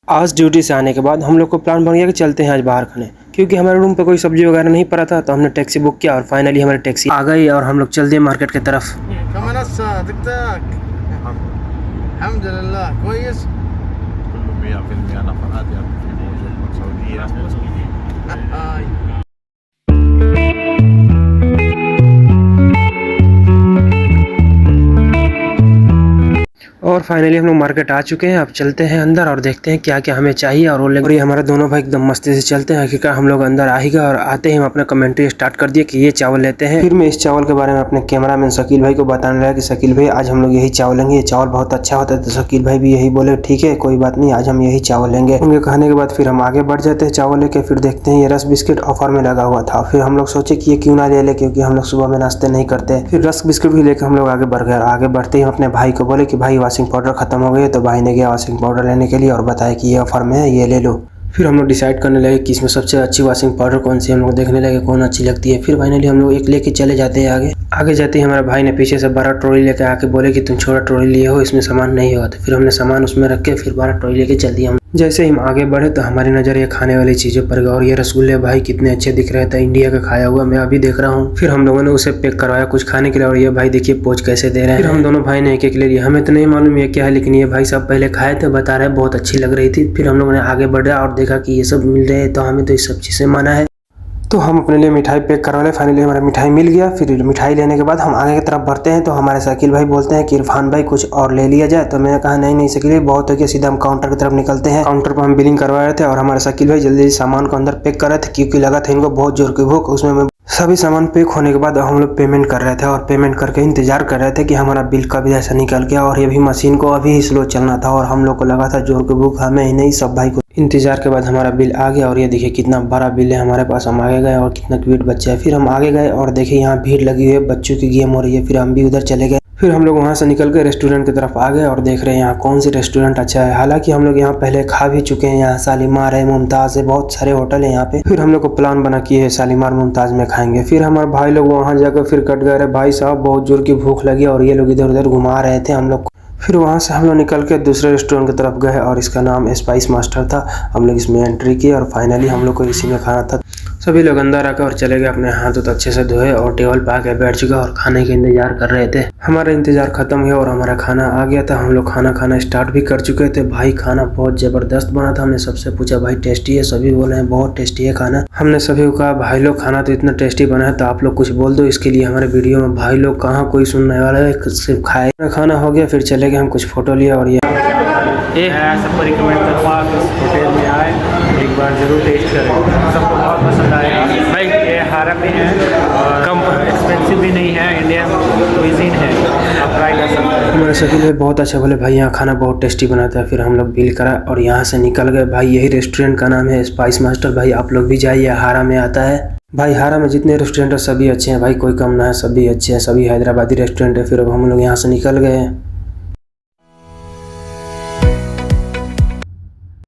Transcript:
आज ड्यूटी से आने के बाद हम लोग को प्लान बन गया कि चलते हैं आज बाहर खाने, क्योंकि हमारे रूम पे कोई सब्जी वगैरह नहीं पड़ा था। तो हमने टैक्सी बुक किया और फाइनली हमारी टैक्सी आ गई और हम लोग चल दिए मार्केट की तरफ। और फाइनली हम लोग मार्केट आ चुके हैं। अब चलते हैं अंदर और देखते हैं क्या क्या हमें चाहिए और वो लेंगे। और ये हमारे दोनों भाई एकदम मस्ती से चलते हैं क्योंकि हम लोग अंदर आ ही गए और आते ही हम अपना कमेंट्री स्टार्ट कर दिए कि ये चावल लेते हैं। फिर मैं इस चावल के बारे में अपने कैमरामैन शकील भाई को बताने लगा कि शकील भाई आज हम लोग यही चावल लेंगे, ये चावल बहुत अच्छा होता है। तो शकील भाई भी यही बोले ठीक है कोई बात नहीं, आज हम यही चावल लेंगे। उनके कहने के बाद फिर हम आगे बढ़ जाते हैं चावल लेके। फिर देखते हैं ये रस बिस्किट ऑफर में लगा हुआ था। फिर हम लोग सोचे कि ये क्यों ना ले ले, क्योंकि हम लोग सुबह में नाश्ते नहीं करते। फिर रस बिस्किट भी लेकर हम लोग आगे बढ़ गए। आगे बढ़ते ही हम अपने भाई को बोले कि भाई वॉशिंग पाउडर खत्म हो गई। तो भाई ने गया वॉशिंग पाउडर लेने के लिए और बताया कि ये ऑफर में है, ये ले लो। फिर हम लोग डिसाइड करने लगे कि इसमें सबसे अच्छी वॉशिंग पाउडर कौन सी, हम लोग देखने लगे कौन अच्छी लगती है। फिर फाइनली हम लोग एक लेके चले जाते हैं आगे जाते ही हमारे भाई ने पीछे से 12 ट्रॉली लेकर आके बोले कि तुम छोटा ट्रॉली लिए हो, इसमें सामान नहीं होगा। तो फिर हमने सामान उसमें रख के फिर 12 ट्रॉली लेके चल दिया। जैसे ही हम आगे बढ़े तो हमारी नज़र ये खाने वाली चीज़ों पर गई और ये रसगुल्ले भाई कितने अच्छे दिख रहे थे, इंडिया का खाया हुआ मैं अभी देख रहा हूँ। फिर हम लोगों ने उसे पैक करवाया कुछ खाने के लिए और ये भाई देखिए पोच कैसे दे रहे हैं। फिर हम दोनों भाई ने एक एक ले लिया। हमें तो नहीं मालूम ये क्या है, लेकिन ये भाई सब पहले खाए थे, बता रहे बहुत अच्छी लग रही थी। फिर हम लोगों ने आगे बढ़ा और देखा कि ये सब मिल रहे हैं, तो हमें तो इस सब चीज़ से मना है। तो हम अपने लिए मिठाई पैक करवा ले। फाइनली हमारा मिठाई मिल गया। फिर मिठाई लेने के बाद हम आगे की तरफ बढ़ते हैं तो हमारे शकील भाई बोलते हैं कि इरफान भाई कुछ और ले लिया जाए। तो मैंने कहा नहीं शकील भाई बहुत हो गया, सीधा हम काउंटर की तरफ निकलते हैं। काउंटर पर हम बिलिंग करवा रहे थे और हमारे शकील भाई जल्दी सामान को अंदर पैक कर रहे थे क्योंकि लगा था इनको बहुत जोर की भूख। उसमें सभी सामान पैक होने के बाद हम लोग पेमेंट कर रहे थे और पेमेंट करके इंतजार कर रहे थे कि हमारा बिल कभी ऐसा निकल गया। और ये भी मशीन को अभी स्लो चलना था और हम लोग को लगा था जोर की भूख, हमें ही नहीं सब भाई को। इंतजार के बाद हमारा बिल आ गया और ये देखिए कितना बड़ा बिल है हमारे पास। हम आगे गए और कितना क्यूट बच्चा है। फिर हम आगे गए और देखिए यहाँ भीड़ लगी हुई है, बच्चों की गेम हो रही है। फिर हम भी उधर चले गए। फिर हम लोग वहाँ से निकल के रेस्टोरेंट की तरफ आ गए और देख रहे हैं यहाँ कौन सी रेस्टोरेंट अच्छा है। हालांकि हम लोग यहाँ पहले खा भी चुके हैं, यहाँ शालीमार है, मुमताज़ है, बहुत सारे होटल है यहाँ पे। फिर हम लोग को प्लान बना कि है शालीमार मुमताज़ में खाएंगे। फिर हमारे भाई लोग वहाँ जाकर फिर कट गए। भाई साहब बहुत जोर की भूख लगी और ये लोग इधर उधर घुमा रहे थे हम लोग। फिर वहाँ से हम लोग निकल के दूसरे रेस्टोरेंट की तरफ गए और इसका नाम स्पाइस मास्टर था। हम लोग इसमें एंट्री किए और फाइनली हम लोग को इसी में खाना था। सभी लोग अंदर आकर और चले गए, अपने हाथ तो अच्छे से धोए और टेबल पे आके बैठ चुके और खाने का इंतजार कर रहे थे। हमारा इंतजार खत्म हुआ और हमारा खाना आ गया था। हम लोग खाना खाना स्टार्ट भी कर चुके थे। भाई खाना बहुत ज़बरदस्त बना था। हमने सबसे पूछा भाई टेस्टी है, सभी बोले हैं बहुत टेस्टी है खाना। हमने सभी को कहा भाई लोग खाना तो इतना टेस्टी बना है तो आप लोग कुछ बोल दो इसके लिए हमारे वीडियो में। भाई लोग कहाँ कोई सुनने वाला है, सिर्फ खाए। खाना हो गया फिर चले गए, हम कुछ फोटो लिया और ये सबको रिकमेंड करूँगा आप इस होटल में आए, एक बार ज़रूर टेस्ट करें, सबको बहुत पसंद आएगा। भाई ये हारा में है और कम एक्सपेंसिव भी नहीं है, इंडियन क्विजीन है, आप ट्राई कर सकते हैं। हमारे शकील भाई बहुत अच्छा बोले भाई यहाँ खाना बहुत टेस्टी बनाता है। फिर हम लोग बिल करा और यहाँ से निकल गए। भाई यही रेस्टोरेंट का नाम है स्पाइस मास्टर। भाई आप लोग भी जाइए, हारा में आता है। भाई हारा में जितने रेस्टोरेंट है सभी अच्छे हैं भाई, कोई कम ना है, सभी अच्छे हैं, सभी हैदराबादी रेस्टोरेंट है। फिर अब हम लोग यहाँ से निकल गए।